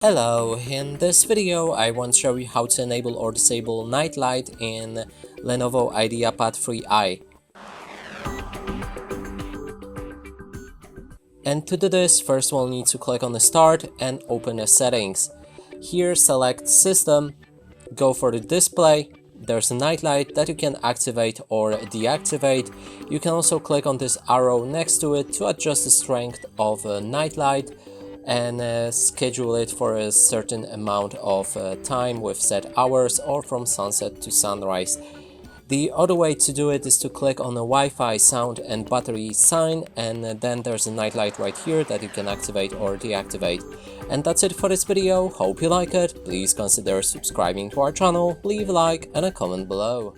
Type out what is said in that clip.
Hello, in this video I want to show you how to enable or disable Nightlight in Lenovo Ideapad 3i. And to do this, first we'll need to click on the Start and open the settings. Here select System, go for the display. There's a Nightlight that you can activate or deactivate. You can also click on this arrow next to it to adjust the strength of a Nightlight and schedule it for a certain amount of time with set hours or from sunset to sunrise. The other way to do it is to click on the Wi-Fi, sound and battery sign, and then there's a Nightlight right here that you can activate or deactivate. And that's it for this video. Hope you like it. Please consider subscribing to our channel, leave a like and a comment below.